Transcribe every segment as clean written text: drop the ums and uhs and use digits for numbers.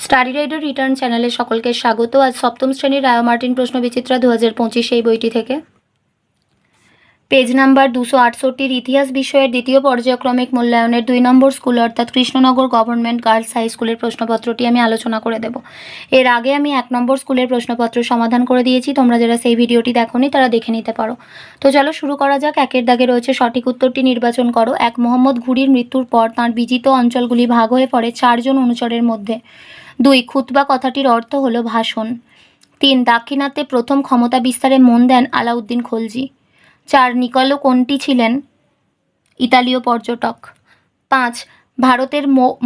Study rider return চ্যানেলে সকলকে স্বাগত। আজ সপ্তম শ্রেণীর রায় মার্টিন প্রশ্ন বিচিত্রা 2025 এই বইটি থেকে পেজ নাম্বার 268 ইতিহাস বিষয়ের দ্বিতীয় পর্যায়ক্রমিক মূল্যায়নের 2 নম্বর স্কুল অর্থাৎ কৃষ্ণনগর গভর্নমেন্ট গার্লস হাই স্কুলের প্রশ্নপত্রটি আমি আলোচনা করে দেব। এর আগে আমি 1 নম্বর স্কুলের প্রশ্নপত্র সমাধান করে দিয়েছি, তোমরা যারা সেই ভিডিওটি দেখোনি তারা দেখে নিতে পারো। তো চলো শুরু করা যাক। 1 দাগে রয়েছে সঠিক উত্তরটি নির্বাচন করো। 1 মোহাম্মদ ঘুরির মৃত্যুর পর তাঁর বিজিত অঞ্চলগুলি ভাগ হয়ে পড়ে 4 জন অনুচরের মধ্যে। 2 খুতবা কথাটির অর্থ হলো ভাষণ। 3 দাক্ষিণাত্যে প্রথম ক্ষমতা বিস্তারে মন দেন আলাউদ্দিন খলজি। 4 নিকলো কোনটি ছিলেন ইতালীয় পর্যটক। 5 ভারতের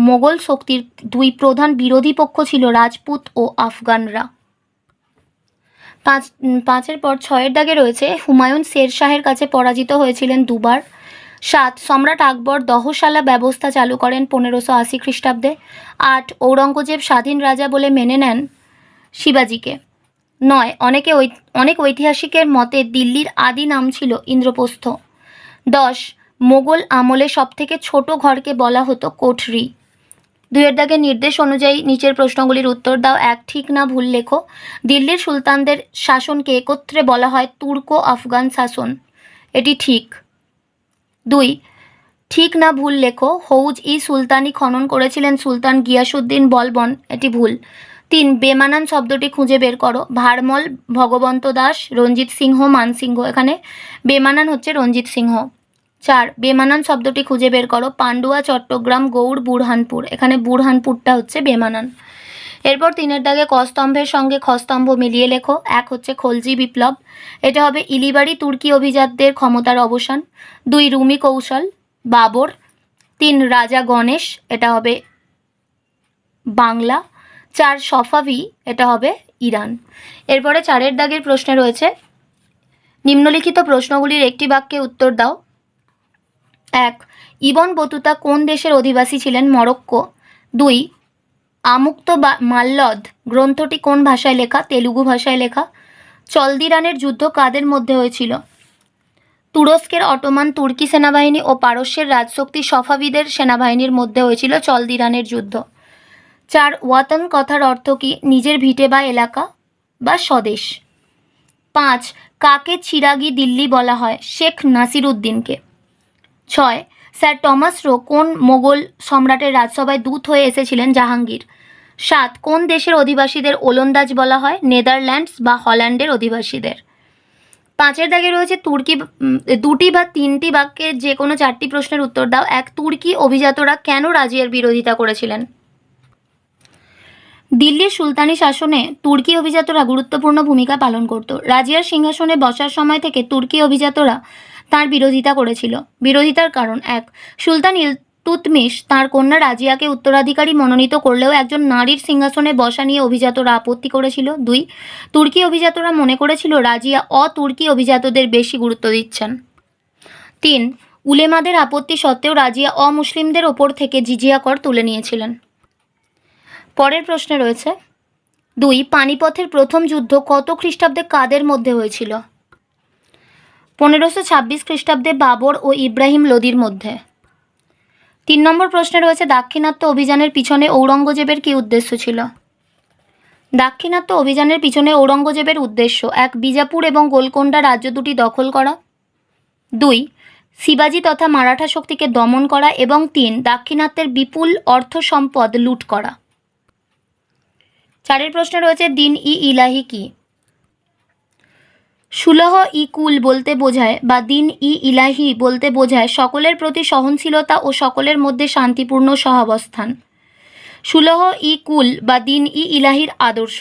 মোগল শক্তির 2 প্রধান বিরোধী পক্ষ ছিল রাজপুত ও আফগানরা। 5-এর পর 6-এর দাগে রয়েছে হুমায়ুন শের শাহের কাছে পরাজিত হয়েছিলেন 2 বার। 7 সম্রাট আকবর দহশালা ব্যবস্থা চালু করেন 1580 খ্রিস্টাব্দে। 8 ঔরঙ্গজেব স্বাধীন রাজা বলে মেনে নেন শিবাজিকে। 9 অনেক ঐতিহাসিকের মতে দিল্লির আদি নাম ছিল ইন্দ্রপ্রস্থ। 10 মোগল আমলে সবথেকে ছোট ঘরকে বলা হতো কোঠরি। 2-এর দাগে নির্দেশ অনুযায়ী নিচের প্রশ্নগুলির উত্তর দাও। 1 ঠিক না ভুল লেখো। দিল্লির সুলতানদের শাসনকে একত্রে বলা হয় তুর্কো আফগান শাসন, এটি ঠিক। 2 ঠিক না ভুল লেখো। হৌজ ই সুলতানি খনন করেছিলেন সুলতান গিয়াসুদ্দিন বলবন, এটি ভুল। 3 বেমানান শব্দটি খুঁজে বের করো। ভারমল, ভগবন্ত দাস, রঞ্জিত সিংহ, মানসিংহ, এখানে বেমানান হচ্ছে রঞ্জিত সিংহ। 4 বেমানান শব্দটি খুঁজে বের করো। পান্ডুয়া, চট্টগ্রাম, গৌড়, বুরহানপুর, এখানে বুরহানপুরটা হচ্ছে বেমানান। এরপর 3-এর দাগে ক স্তম্ভের সঙ্গে খ স্তম্ভ মিলিয়ে লেখো। 1 হচ্ছে খলজি বিপ্লব, এটা হবে ইলিবাড়ি তুর্কি অভিজাতদের ক্ষমতার অবসান। 2 রুমি কৌশল, বাবর। 3 রাজা গণেশ, এটা হবে বাংলা। 4 সফাভি, এটা হবে ইরান। এরপরে 4-এর দাগের প্রশ্নে রয়েছে নিম্নলিখিত প্রশ্নগুলির একটি বাক্যে উত্তর দাও। 1 ইবন বতুতা কোন দেশের অধিবাসী ছিলেন? মরক্কো। 2 আমুক্ত বা মাল্লদ গ্রন্থটি কোন ভাষায় লেখা? তেলুগু ভাষায় লেখা। চলদিরানের যুদ্ধ কাদের মধ্যে হয়েছিল? তুরস্কের অটোমান তুর্কি সেনাবাহিনী ও পারস্যের রাজশক্তি সফাভিদের সেনাবাহিনীর মধ্যে হয়েছিল চলদিরানের যুদ্ধ। 4 ওয়াতন কথার অর্থ কি? নিজের ভিটে বা এলাকা বা স্বদেশ। 5 কাকে চিরাগি দিল্লি বলা হয়? শেখ নাসিরুদ্দিনকে। 6 স্যার টমাস রো কোন মোগল সম্রাটের রাজসভায় দূত হয়ে এসেছিলেন? জাহাঙ্গীর। 7 কোন দেশের অধিবাসীদের ওলন্দাজ বলা হয়? নেদারল্যান্ডস বা হল্যান্ডের অধিবাসীদের। 5-এর দাগে রয়েছে তুর্কি 2টি বা 3টি বাক্যের যে কোনো 4টি প্রশ্নের উত্তর দাও। 1 তুর্কি অভিজাতরা কেন রাজিয়ার বিরোধিতা করেছিলেন? দিল্লির সুলতানি শাসনে তুর্কি অভিজাতরা গুরুত্বপূর্ণ ভূমিকা পালন করত। রাজিয়ার সিংহাসনে বসার সময় থেকে তুর্কি অভিজাতরা তার বিরোধিতা করেছিল। বিরোধিতার কারণ: 1 সুলতান ইলতুৎমিশ তাঁর কন্যা রাজিয়াকে উত্তরাধিকারী মনোনীত করলেও একজন নারীর সিংহাসনে বসা নিয়ে অভিজাতরা আপত্তি করেছিল। 2 তুর্কি অভিজাতরা মনে করেছিল রাজিয়া অতুর্কি অভিজাতদের বেশি গুরুত্ব দিচ্ছেন। 3 উলেমাদের আপত্তি সত্ত্বেও রাজিয়া অমুসলিমদের ওপর থেকে জিজিয়া কর তুলে নিয়েছিলেন। পরের প্রশ্নে রয়েছে 2 পানিপথের প্রথম যুদ্ধ কত খ্রিস্টাব্দে কাদের মধ্যে হয়েছিল? 1526 খ্রিস্টাব্দে বাবর ও ইব্রাহিম লোদির মধ্যে। 3 নম্বর প্রশ্নে রয়েছে দাক্ষিণাত্য অভিযানের পিছনে ঔরঙ্গজেবের কী উদ্দেশ্য ছিল? দাক্ষিণাত্য অভিযানের পিছনে ঔরঙ্গজেবের উদ্দেশ্য: 1 বিজাপুর এবং গোলকোন্ডা রাজ্য দুটি দখল করা। 2 শিবাজি তথা মারাঠা শক্তিকে দমন করা এবং 3 দাক্ষিণাত্যের বিপুল অর্থ সম্পদ লুট করা। 4-এর প্রশ্নে রয়েছে দিন ই ইলাহি কি? সুলহ ই কুল বলতে বোঝায় বা দিন ই ইলাহি বলতে বোঝায় সকলের প্রতি সহনশীলতা ও সকলের মধ্যে শান্তিপূর্ণ সহাবস্থান। সুলহ ই কুল বা দিন ই ইলাহির আদর্শ।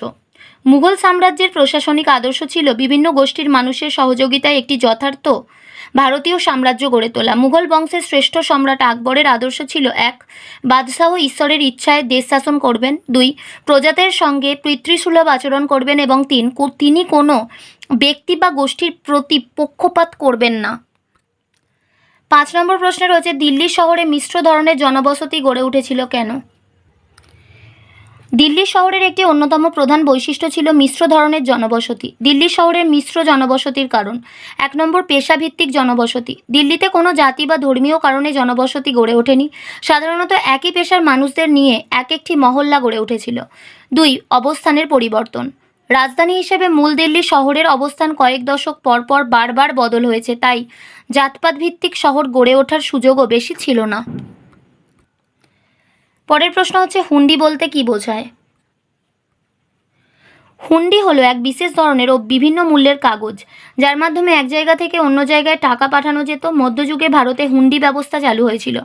মুঘল সাম্রাজ্যের প্রশাসনিক আদর্শ ছিল বিভিন্ন গোষ্ঠীর মানুষের সহযোগিতায় একটি যথার্থ ভারতীয় সাম্রাজ্য গড়ে তোলা। মুঘল বংশের শ্রেষ্ঠ সম্রাট আকবরের আদর্শ ছিল: 1 বাদশাহ ঈশ্বরের ইচ্ছায় দেশ শাসন করবেন। 2 প্রজাদের সঙ্গে পিতৃসুলভ আচরণ করবেন এবং 3 তিনি কোনো ব্যক্তি বা গোষ্ঠীর প্রতি পক্ষপাত করবেন না। 5 নম্বর প্রশ্নে রয়েছে দিল্লি শহরে মিশ্র ধরনের জনবসতি গড়ে উঠেছিল কেন? দিল্লি শহরের একটি অন্যতম প্রধান বৈশিষ্ট্য ছিল মিশ্র ধরনের জনবসতি। দিল্লি শহরের মিশ্র জনবসতির কারণ: 1 নম্বর, পেশাভিত্তিক জনবসতি। দিল্লিতে কোনো জাতি বা ধর্মীয় কারণে জনবসতি গড়ে ওঠেনি। সাধারণত একই পেশার মানুষদের নিয়ে এক একটি মহল্লা গড়ে উঠেছিল। 2, অবস্থানের পরিবর্তন। রাজধানী হিসেবে মূল দিল্লি শহরের অবস্থান কয়েক দশক পর পর বারবার বদল হয়েছে, তাই জাতপাত ভিত্তিক শহর গড়ে ওঠার সুযোগও বেশি ছিল না। পরের প্রশ্ন হচ্ছে, হুন্ডি বলতে কি বোঝায়? হুন্ডি হলো এক বিশেষ ধরনের ও বিভিন্ন মূল্যের কাগজ, যার মাধ্যমে এক জায়গা থেকে অন্য জায়গায় টাকা পাঠানো যেত। মধ্যযুগে ভারতে হুন্ডি ব্যবস্থা চালু হয়েছিল।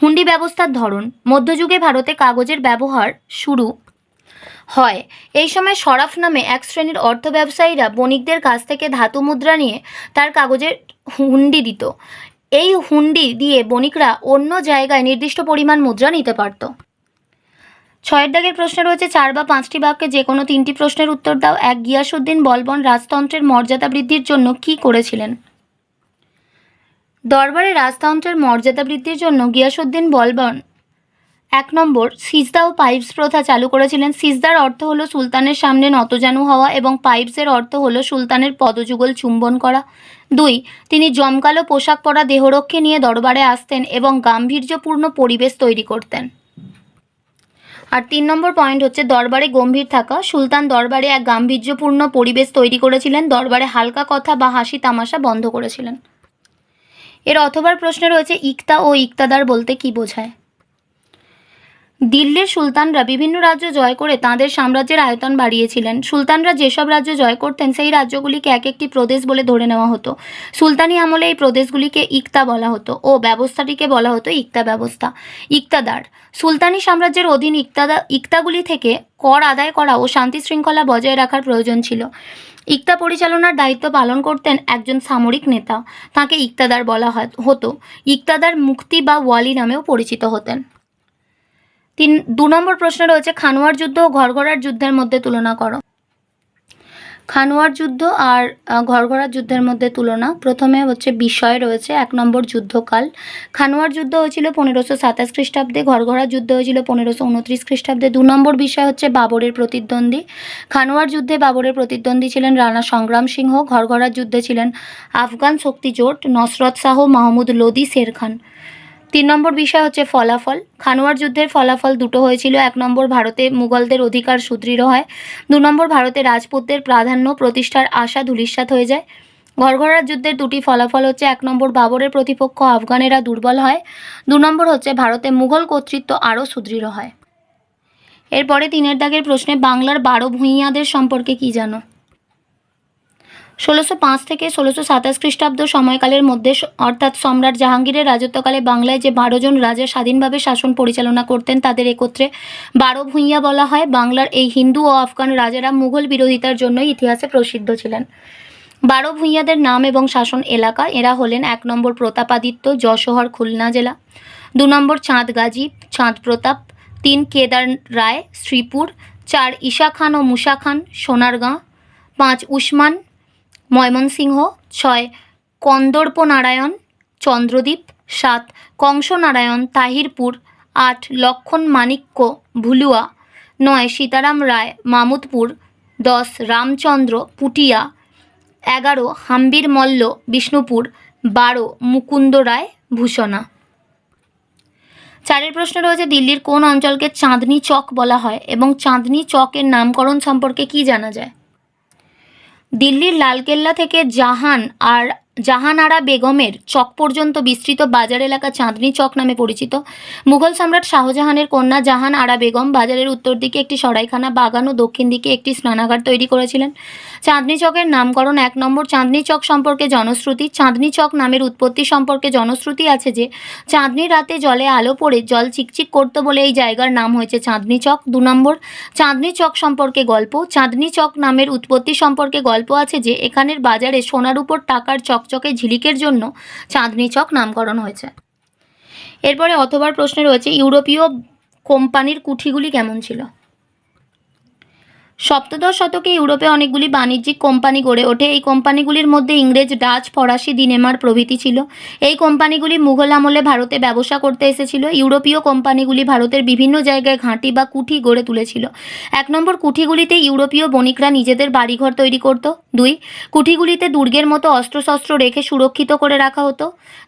হুন্ডি ব্যবস্থার ধরন: মধ্যযুগে ভারতে কাগজের ব্যবহার শুরু হয়। এই সময় সরাফ নামে এক শ্রেণীর অর্থ ব্যবসায়ীরা বণিকদের কাছ থেকে ধাতু মুদ্রা নিয়ে তার কাগজের হুন্ডি দিত। এই হুন্ডি দিয়ে বণিকরা অন্য জায়গায় নির্দিষ্ট পরিমাণ মুদ্রা নিতে পারত। 6 দাগের প্রশ্ন রয়েছে, 4 বা 5টি বাক্যে যে কোনো 3টি প্রশ্নের উত্তর দাও। 1, গিয়াসউদ্দিন বলবন রাজতন্ত্রের মর্যাদা বৃদ্ধির জন্য কী করেছিলেন? দরবারে রাজতন্ত্রের মর্যাদা বৃদ্ধির জন্য গিয়াসউদ্দিন বলবন 1 নম্বর, সিজদা ও পাইপস প্রথা চালু করেছিলেন। সিজদার অর্থ হলো সুলতানের সামনে নতজানু হওয়া এবং পাইপসের অর্থ হলো সুলতানের পদযুগল চুম্বন করা। 2, তিনি জমকালো পোশাক পরা দেহরক্ষী নিয়ে দরবারে আসতেন এবং গাম্ভীর্যপূর্ণ পরিবেশ তৈরি করতেন। আর 3 নম্বর পয়েন্ট হচ্ছে, দরবারে গম্ভীর থাকা। সুলতান দরবারে এক গাম্ভীর্যপূর্ণ পরিবেশ তৈরি করেছিলেন। দরবারে হালকা কথা বা হাসি তামাশা বন্ধ করেছিলেন। এর অথবার প্রশ্নে রয়েছে, ইকতা ও ইকতাদার বলতে কি বোঝায়? দিল্লির সুলতানরা বিভিন্ন রাজ্য জয় করে তাঁদের সাম্রাজ্যের আয়তন বাড়িয়েছিলেন। সুলতানরা যেসব রাজ্য জয় করতেন সেই রাজ্যগুলিকে এক একটি প্রদেশ বলে ধরে নেওয়া হতো। সুলতানি আমলে এই প্রদেশগুলিকে ইকতা বলা হতো ও ব্যবস্থাটিকে বলা হতো ইকতা ব্যবস্থা। ইকতাদার: সুলতানি সাম্রাজ্যের অধীন ইকতাগুলি থেকে কর আদায় করা ও শান্তি শৃঙ্খলা বজায় রাখার প্রয়োজন ছিল। ইকতা পরিচালনার দায়িত্ব পালন করতেন একজন সামরিক নেতা, তাকে ইকতাদার বলা হতো। ইকতাদার মুক্তি বা ওয়ালি নামেও পরিচিত হতেন। 2 নম্বর প্রশ্ন রয়েছে, খানোয়ার যুদ্ধ ও ঘরঘরার যুদ্ধের মধ্যে তুলনা করো। খানোয়ার যুদ্ধ আর ঘরঘরার যুদ্ধের মধ্যে তুলনা: প্রথমে হচ্ছে বিষয় রয়েছে 1 নম্বর, যুদ্ধকাল। খানোয়ার যুদ্ধ হয়েছিল 1527 খ্রিস্টাব্দে, ঘরঘরার যুদ্ধ হয়েছিল 1529 খ্রিস্টাব্দে। 2 নম্বর বিষয় হচ্ছে বাবরের প্রতিদ্বন্দ্বী। খানোয়ার যুদ্ধে বাবরের প্রতিদ্বন্দ্বী ছিলেন রাণা সংগ্রাম সিংহ। ঘরঘরার যুদ্ধে ছিলেন আফগান শক্তি জোট নসরত শাহ, মাহমুদ লোদি, শের খান। 3 নম্বর বিষয় হচ্ছে ফলাফল। খানোয়ার যুদ্ধের ফলাফল দুটো হয়েছিল। 1 নম্বর, ভারতে মুঘলদের অধিকার সুদৃঢ় হয়। 2 নম্বর, ভারতে রাজপুতদের প্রাধান্য প্রতিষ্ঠার আশা ধূলিসাৎ হয়ে যায়। ঘরঘরার যুদ্ধের 2টি ফলাফল হচ্ছে, 1 নম্বর, বাবরের প্রতিপক্ষ আফগানেরা দুর্বল হয়। 2 নম্বর হচ্ছে, ভারতে মুঘল কর্তৃত্ব আরও সুদৃঢ় হয়। এরপরে 3 দাগের প্রশ্নে, বাংলার 12 ভূঁইয়াদের সম্পর্কে কি জানো? 1605 থেকে 1627 খ্রিস্টাব্দ সময়কালের মধ্যে অর্থাৎ সম্রাট জাহাঙ্গীরের রাজত্বকালে বাংলায় যে 12 জন রাজা স্বাধীনভাবে শাসন পরিচালনা করতেন তাদের একত্রে 12 ভূঁইয়া বলা হয়। বাংলার এই হিন্দু ও আফগান রাজারা মুঘল বিরোধিতার জন্যই ইতিহাসে প্রসিদ্ধ ছিলেন। 12 ভূঁইয়াদের নাম এবং শাসন এলাকা: এরা হলেন 1 নম্বর, প্রতাপাদিত্য, যশোহর, খুলনা জেলা। 2 নম্বর, চাঁদ গাজী, চাঁদ প্রতাপ। 3, কেদার রায়, শ্রীপুর। 4, ঈশা খান ও মুসা খান, সোনারগাঁ। 5, উসমান, ময়মনসিংহ। 6, কন্দর্প নারায়ণ, চন্দ্রদ্বীপ। 7, কংস নারায়ণ, তাহিরপুর। 8, লক্ষণ মাণিক্য, ভুলুয়া। 9, সীতারাম রায়, মামুদপুর। 10, রামচন্দ্র, পুটিয়া। 11, হাম্বির মল্ল, বিষ্ণুপুর। 12, মুকুন্দ রায়, ভূষণা। 4 প্রশ্ন রয়েছে, দিল্লির কোন অঞ্চলকে চাঁদনি চক বলা হয় এবং চাঁদনি চকের নামকরণ সম্পর্কে কি জানা যায়? দিল্লির লালকেল্লা থেকে জাহানারা বেগমের চক পর্যন্ত বিস্তৃত বাজার এলাকা চাঁদনি চক নামে পরিচিত। মুঘল সম্রাট শাহজাহানের কন্যা জাহান আরা বেগম বাজারের উত্তর দিকে একটি সরাইখানা বাগান ও দক্ষিণ দিকে একটি স্নানাগার তৈরি করেছিলেন। চাঁদনি চকের নামকরণ: 1 নম্বর, চাঁদনি চক সম্পর্কে জনশ্রুতি। চাঁদনি চক নামের উৎপত্তি সম্পর্কে জনশ্রুতি আছে যে চাঁদনি রাতে জলে আলো পড়ে জল চিকচিক করত বলে এই জায়গার নাম হয়েছে চাঁদনি চক। 2 নম্বর, চাঁদনি চক সম্পর্কে গল্প। চাঁদনি চক নামের উৎপত্তি সম্পর্কে গল্প আছে যে এখানের বাজারে সোনার উপর টাকার চকচকে ঝিলিকের জন্য চাঁদনি চক নামকরণ হয়েছে। এরপরে অথবার প্রশ্নে রয়েছে, ইউরোপীয় কোম্পানির কুঠিগুলি কেমন ছিল? সপ্তদশ শতকে ইউরোপে অনেকগুলি বাণিজ্যিক কোম্পানি গড়ে ওঠে। এই কোম্পানিগুলির মধ্যে ইংরেজ, ডাচ, ফরাসি, দিনেমার প্রভৃতি ছিল। এই কোম্পানিগুলি মুঘল আমলে ভারতে ব্যবসা করতে এসেছিল। ইউরোপীয় কোম্পানিগুলি ভারতের বিভিন্ন জায়গায় ঘাঁটি বা কুঠি গড়ে তুলেছিল। 1 নম্বর, কুঠিগুলিতে ইউরোপীয় বণিকরা নিজেদের বাড়িঘর তৈরি করত। 2, কুঠিগুলিতে দুর্গের মতো অস্ত্রশস্ত্র রেখে সুরক্ষিত করে রাখা হতো।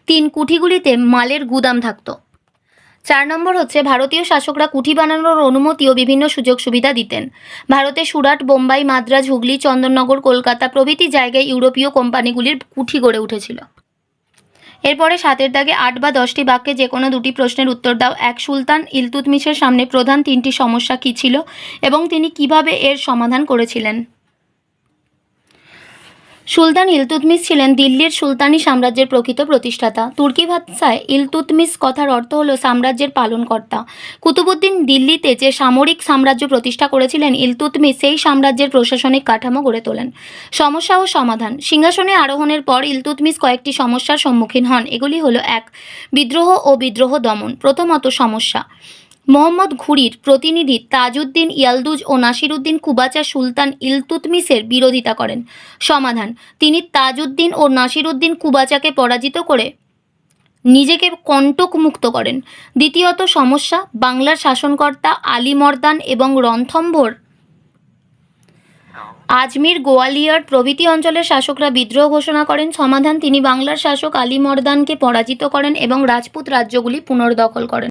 3, কুঠিগুলিতে মালের গুদাম থাকতো। 4 নম্বর হচ্ছে, ভারতীয় শাসকরা কুঠি বানানোর অনুমতি ও বিভিন্ন সুযোগ সুবিধা দিতেন। ভারতে সুরাট, বোম্বাই, মাদ্রাজ, হুগলি, চন্দননগর, কলকাতা প্রভৃতি জায়গায় ইউরোপীয় কোম্পানিগুলির কুঠি গড়ে উঠেছিল। এরপরে 7 দাগে 8 বা 10টি বাক্যে যে কোনো 2টি প্রশ্নের উত্তর দাও। 1, সুলতান ইলতুৎমিশের সামনে প্রধান 3টি সমস্যা কী ছিল এবং তিনি কিভাবে এর সমাধান করেছিলেন? সুলতান ইলতুৎমিশ ছিলেন দিল্লির সুলতানি সাম্রাজ্যের প্রকৃত প্রতিষ্ঠাতা। তুর্কি ভাষায় ইলতুৎমিশ কথার অর্থ হলো সাম্রাজ্যের পালনকর্তা। কুতুবউদ্দিন দিল্লিতে যে সামরিক সাম্রাজ্য প্রতিষ্ঠা করেছিলেন, ইলতুৎমিশ সেই সাম্রাজ্যের প্রশাসনিক কাঠামো গড়ে তোলেন। সমস্যা ও সমাধান। সিংহাসনে আরোহণের পর ইলতুৎমিশ কয়েকটি সমস্যার সম্মুখীন হন। এগুলি হলো: 1, বিদ্রোহ ও বিদ্রোহ দমন। প্রথমত সমস্যা, মোহাম্মদ ঘুরির প্রতিনিধি তাজউদ্দিন ইয়ালদুজ ও নাসিরউদ্দিন কুবাচা সুলতান ইলতুৎমিশের বিরোধিতা করেন। সমাধান, তিনি তাজউদ্দিন ও নাসিরউদ্দিন কুবাচাকে পরাজিত করে নিজেকে কণ্টকমুক্ত করেন। দ্বিতীয়ত সমস্যা, বাংলার শাসনকর্তা আলীমর্দান এবং রণথম্ভোর, আজমির, গোয়ালিয়র প্রভৃতি অঞ্চলের শাসকরা বিদ্রোহ ঘোষণা করেন। সমাধান, তিনি বাংলার শাসক আলীমর্দানকে পরাজিত করেন এবং রাজপুত রাজ্যগুলি পুনর্দখল করেন।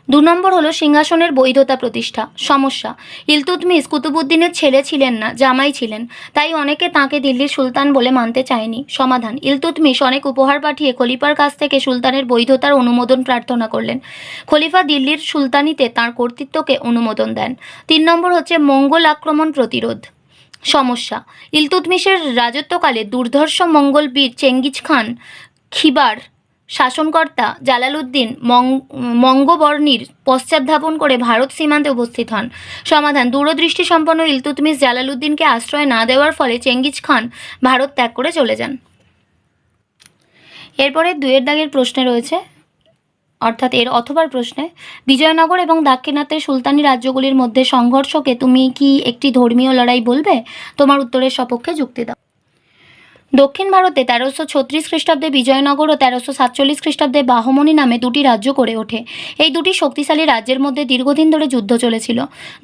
2 নম্বর হলো সিংহাসনের বৈধতা প্রতিষ্ঠা। সমস্যা, ইলতুৎমিশ কুতুবউদ্দিনের ছেলে ছিলেন না, জামাই ছিলেন, তাই অনেকে তাঁকে দিল্লির সুলতান বলে মানতে চায়নি। সমাধান, ইলতুৎমিশ অনেক উপহার পাঠিয়ে খলিফার কাছ থেকে সুলতানের বৈধতার অনুমোদন প্রার্থনা করলেন। খলিফা দিল্লির সুলতানিতে তাঁর কর্তৃত্বকে অনুমোদন দেন। 3 নম্বর হচ্ছে মঙ্গোল আক্রমণ প্রতিরোধ। সমস্যা, ইলতুৎমিশের রাজত্বকালে দুর্ধর্ষ মঙ্গল বীর চেঙ্গিজ খান খিবার শাসনকর্তা জালালউদ্দিন মঙ্গবর্ণীর পশ্চাৎধাবন করে ভারত সীমান্তে উপস্থিত হন। সমাধান, দূরদৃষ্টি সম্পন্ন ইলতুৎমিশ জালালউদ্দিনকে আশ্রয় না দেওয়ার ফলে চেঙ্গিজ খান ভারত ত্যাগ করে চলে যান। এরপরে 2 দাগের প্রশ্নে রয়েছে, অর্থাৎ এর অথবার প্রশ্নে, বিজয়নগর এবং দাক্ষিণাত্যের সুলতানি রাজ্যগুলির মধ্যে সংঘর্ষকে তুমি কি একটি ধর্মীয় লড়াই বলবে? তোমার উত্তরের সপক্ষে যুক্তি দাও। দক্ষিণ ভারতে 1336 খ্রিস্টাব্দে বিজয়নগর ও 1347 খ্রিস্টাব্দে বাহমনি নামে 2টি রাজ্য গড়ে ওঠে। এই 2টি শক্তিশালী রাজ্যের মধ্যে দীর্ঘদিন ধরে যুদ্ধ চলেছিল।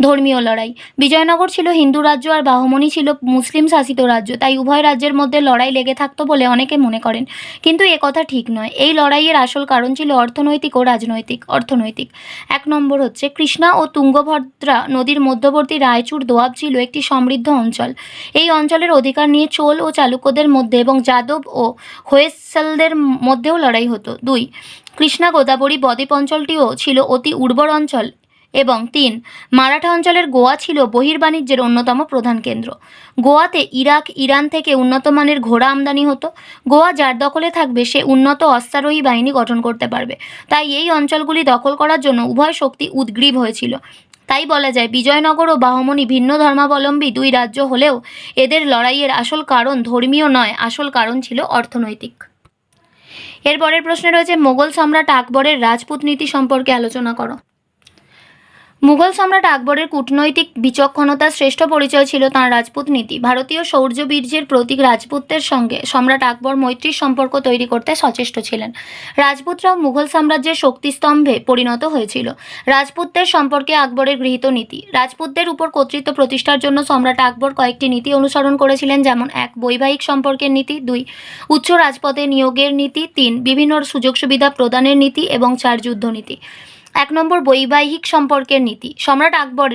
ধর্মীয় লড়াই। বিজয়নগর ছিল হিন্দু রাজ্য আর বাহমনি ছিল মুসলিম শাসিত রাজ্য, তাই উভয় রাজ্যের মধ্যে লড়াই লেগে থাকতো বলে অনেকে মনে করেন, কিন্তু এ কথা ঠিক নয়। এই লড়াইয়ের আসল কারণ ছিল অর্থনৈতিক ও রাজনৈতিক। অর্থনৈতিক। 1 নম্বর হচ্ছে, কৃষ্ণা ও তুঙ্গভদ্রা নদীর মধ্যবর্তী রায়চুর দোয়াব ছিল একটি সমৃদ্ধ অঞ্চল। এই অঞ্চলের অধিকার নিয়ে চোল ও চালুক্যদের মধ্যে এবং যাদব ও হোয়েসালদের মধ্যেও লড়াই হতো। 2, কৃষ্ণা গোদাবরী বদ্বীপ অঞ্চলটিও ছিল অতি উর্বর অঞ্চল। এবং 3, মারাঠা অঞ্চলের গোয়া ছিল বহির্বাণিজ্যের অন্যতম প্রধান কেন্দ্র। গোয়াতে ইরাক, ইরান থেকে উন্নত মানের ঘোড়া আমদানি হতো। গোয়া যার দখলে থাকবে সে উন্নত অশ্বারোহী বাহিনী গঠন করতে পারবে, তাই এই অঞ্চলগুলি দখল করার জন্য উভয় শক্তি উদগ্রীব হয়েছিল। তাই বলা যায় বিজয়নগর ও বাহমনি ভিন্ন ধর্মাবলম্বী 2 রাজ্য হলেও এদের লড়াইয়ের আসল কারণ ধর্মীয় নয়, আসল কারণ ছিল অর্থনৈতিক। এর পরের প্রশ্নে রয়েছে, মোগল সম্রাট আকবরের রাজপুত নীতি সম্পর্কে আলোচনা করো। মুঘল সম্রাট আকবরের কূটনৈতিক বিচক্ষণতার শ্রেষ্ঠ পরিচয় ছিল তাঁর রাজপুত নীতি। ভারতীয় শৌর্যবীর্যের প্রতীক রাজপুতদের সঙ্গে সম্রাট আকবর মৈত্রীর সম্পর্ক তৈরি করতে সচেষ্ট ছিলেন। রাজপুতরাও মুঘল সাম্রাজ্যের শক্তিস্তম্ভে পরিণত হয়েছিল। রাজপুতদের সম্পর্কে আকবরের গৃহীত নীতি। রাজপুতদের উপর কর্তৃত্ব প্রতিষ্ঠার জন্য সম্রাট আকবর কয়েকটি নীতি অনুসরণ করেছিলেন, যেমন 1, বৈবাহিক সম্পর্কের নীতি, 2, উচ্চ রাজপদে নিয়োগের নীতি, 3, বিভিন্ন সুযোগ সুবিধা প্রদানের নীতি এবং 4, যুদ্ধনীতি। 1 নম্বর, বৈবাহিক সম্পর্কের নীতি। সম্রাট আকবর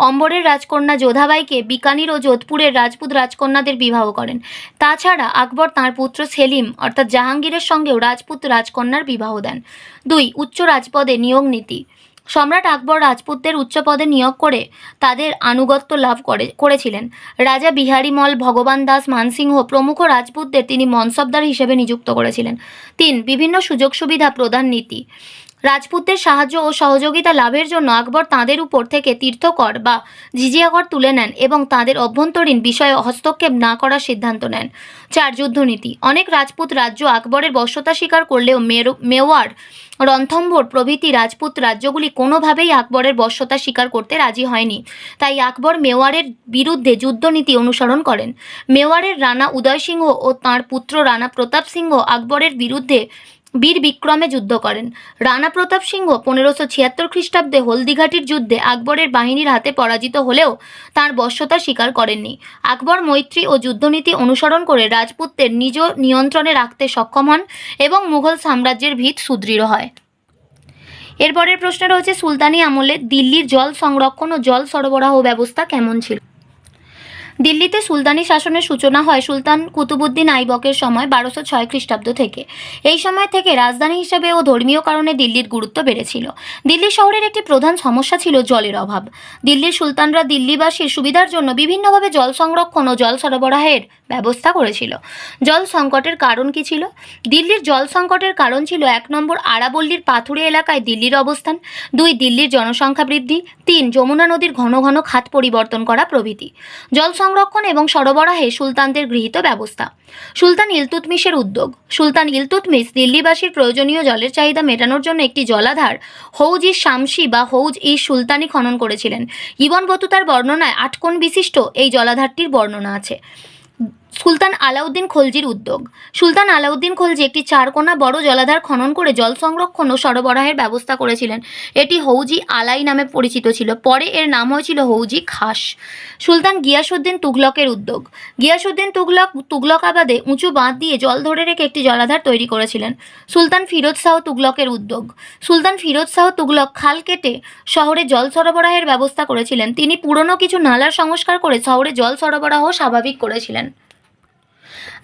অম্বরের রাজকন্যা যোধাবাইকে বিকানির ও যোধপুরের রাজপুত রাজকন্যাদের বিবাহ করেন। তাছাড়া আকবর তাঁর পুত্র সেলিম অর্থাৎ জাহাঙ্গীরের সঙ্গেও রাজপুত রাজকন্যার বিবাহ দেন। 2, উচ্চ রাজপদে নিয়োগ নীতি। সম্রাট আকবর রাজপুতদের উচ্চ পদে নিয়োগ করে তাদের আনুগত্য লাভ করেছিলেন। রাজা বিহারীমল, ভগবান দাস, মানসিংহ প্রমুখ রাজপুতদের তিনি মনসবদার হিসেবে নিযুক্ত করেছিলেন। 3, বিভিন্ন সুযোগ সুবিধা প্রদান নীতি। রাজপুতদের সাহায্য ও সহযোগিতা লাভের জন্য আকবর তাঁদের উপর থেকে তীর্থকর বা জিজিয়া কর তুলে নেন এবং তাঁদের অভ্যন্তরীণ বিষয়ে হস্তক্ষেপ না করার সিদ্ধান্ত নেন। 4. যুদ্ধনীতি। অনেক রাজপুত রাজ্য আকবরের বশ্যতা স্বীকার করলেও মেওয়াড়, রণথম্ভোর প্রভৃতি রাজপুত রাজ্যগুলি কোনোভাবেই আকবরের বশ্যতা স্বীকার করতে রাজি হয়নি। তাই আকবর মেওয়াড়ের বিরুদ্ধে যুদ্ধনীতি অনুসরণ করেন। মেওয়াড়ের রানা উদয় সিংহ ও তাঁর পুত্র রানা প্রতাপ সিংহ আকবরের বিরুদ্ধে বীর বিক্রমে যুদ্ধ করেন। রানা প্রতাপ সিংহ 1576 খ্রিস্টাব্দে হলদিঘাটির যুদ্ধে আকবরের বাহিনীর হাতে পরাজিত হলেও তাঁর বশ্যতা স্বীকার করেননি। আকবর মৈত্রী ও যুদ্ধনীতি অনুসরণ করে রাজপুতদের নিজ নিয়ন্ত্রণে রাখতে সক্ষম হন এবং মুঘল সাম্রাজ্যের ভিত সুদৃঢ় হয়। এরপরের প্রশ্ন রয়েছে, সুলতানি আমলে দিল্লির জল সংরক্ষণ ও জল সরবরাহ ব্যবস্থা কেমন ছিল? দিল্লিতে সুলতানি শাসনের সূচনা হয় সুলতান কুতুবুদ্দিন আইবকের সময় 1206 খ্রিস্টাব্দ থেকে। এই সময় থেকে রাজধানী হিসেবে ও ধর্মীয় কারণে দিল্লির গুরুত্ব বেড়েছিল। দিল্লি শহরের একটি প্রধান সমস্যা ছিল জলের অভাব। দিল্লির সুলতানরা দিল্লিবাসীর সুবিধার জন্য বিভিন্নভাবে জল সংরক্ষণ ও জল সরবরাহের ব্যবস্থা করেছিল। জল সংকটের কারণ কি ছিল? দিল্লির জল সংকটের কারণ ছিল 1 নম্বর আরাবল্লীর পাথুরে এলাকায় দিল্লির অবস্থান, 2 দিল্লির জনসংখ্যা বৃদ্ধি, 3 যমুনা নদীর ঘন ঘন খাত পরিবর্তন করা প্রভৃতি। জল সংরক্ষণ এবং সরবরাহে সুলতানদের গৃহীত ব্যবস্থা। সুলতান ইলতুৎমিশের উদ্যোগ। সুলতান ইলতুৎমিশ দিল্লিবাসীর প্রয়োজনীয় জলের চাহিদা মেটানোর জন্য একটি জলাধার হৌজ-ই শামসি বা হৌজ-ই সুলতানি খনন করেছিলেন। ইবন বতুতার বর্ণনায় 8 কোণ বিশিষ্ট এই জলাধারটির বর্ণনা আছে। সুলতান আলাউদ্দিন খলজির উদ্যোগ। সুলতান আলাউদ্দিন খলজি একটি 4 কোণা বড় জলাধার খনন করে জল সংরক্ষণ ও সরবরাহের ব্যবস্থা করেছিলেন। এটি হৌজি আলাই নামে পরিচিত ছিল, পরে এর নাম হয়েছিল হৌজি খাস। সুলতান গিয়াসউদ্দিন তুগলকের উদ্যোগ। গিয়াসউদ্দিন তুগলকাবাদে উঁচু বাঁধ দিয়ে জল ধরে রেখে একটি জলাধার তৈরি করেছিলেন। সুলতান ফিরোজ শাহ তুগলকের উদ্যোগ। সুলতান ফিরোজ শাহ তুগলক খাল কেটে শহরে জল সরবরাহের ব্যবস্থা করেছিলেন। তিনি পুরনো কিছু নালার সংস্কার করে শহরে জল সরবরাহ স্বাভাবিক করেছিলেন।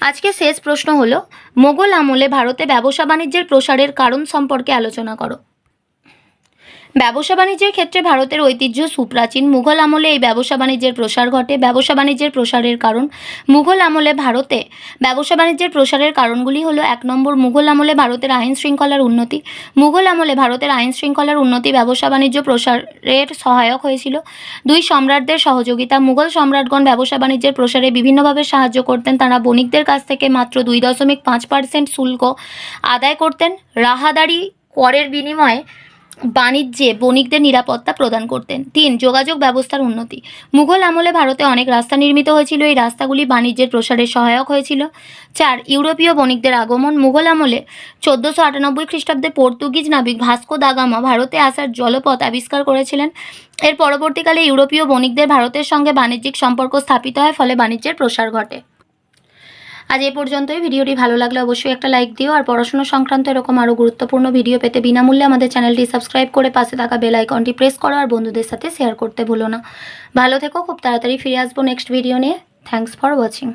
আজকে শেষ প্রশ্ন হলো, মোগল আমলে ভারতে ব্যবসা বাণিজ্যের প্রসারের কারণ সম্পর্কে আলোচনা করো। ব্যবসা বাণিজ্যের ক্ষেত্রে ভারতের ঐতিহ্য সুপ্রাচীন। মুঘল আমলে এই ব্যবসা বাণিজ্যের প্রসার ঘটে। ব্যবসা বাণিজ্যের প্রসারের কারণ। মুঘল আমলে ভারতে ব্যবসা বাণিজ্যের প্রসারের কারণগুলি হলো, 1 নম্বর মুঘল আমলে ভারতের আইন শৃঙ্খলার উন্নতি। মুঘল আমলে ভারতের আইন শৃঙ্খলার উন্নতি ব্যবসা বাণিজ্য প্রসারের সহায়ক হয়েছিল। 2 সম্রাটদের সহযোগিতা। মুঘল সম্রাটগণ ব্যবসা বাণিজ্যের প্রসারে বিভিন্নভাবে সাহায্য করতেন। তারা বণিকদের কাছ থেকে মাত্র 2.5% শুল্ক আদায় করতেন। রাহাদারি করের বিনিময়ে বাণিজ্যে বণিকদের নিরাপত্তা প্রদান করতেন। 3 যোগাযোগ ব্যবস্থার উন্নতি। মুঘল আমলে ভারতে অনেক রাস্তা নির্মিত হয়েছিল। এই রাস্তাগুলি বাণিজ্যের প্রসারে সহায়ক হয়েছিল। 4 ইউরোপীয় বণিকদের আগমন। মুঘল আমলে 1498 খ্রিস্টাব্দে পর্তুগিজ নাবিক ভাস্কো দা গামা ভারতে আসার জলপথ আবিষ্কার করেছিলেন। এর পরবর্তীকালে ইউরোপীয় বণিকদের ভারতের সঙ্গে বাণিজ্যিক সম্পর্ক স্থাপিত হয়, ফলে বাণিজ্যের প্রসার ঘটে। আজ এই পর্যন্তই। ভিডিওটি ভালো লাগলে অবশ্যই একটা লাইক দিও, আর পড়াশোনা সংক্রান্ত এরকম আরও গুরুত্বপূর্ণ ভিডিও পেতে বিনামূল্যে আমাদের চ্যানেলটি সাবস্ক্রাইব করে পাশে থাকা বেল আইকনটি প্রেস করো, আর বন্ধুদের সাথে শেয়ার করতে ভুলো না। ভালো থেকো, খুব তাড়াতাড়ি ফিরে আসবো নেক্সট ভিডিও নিয়ে। Thanks for watching.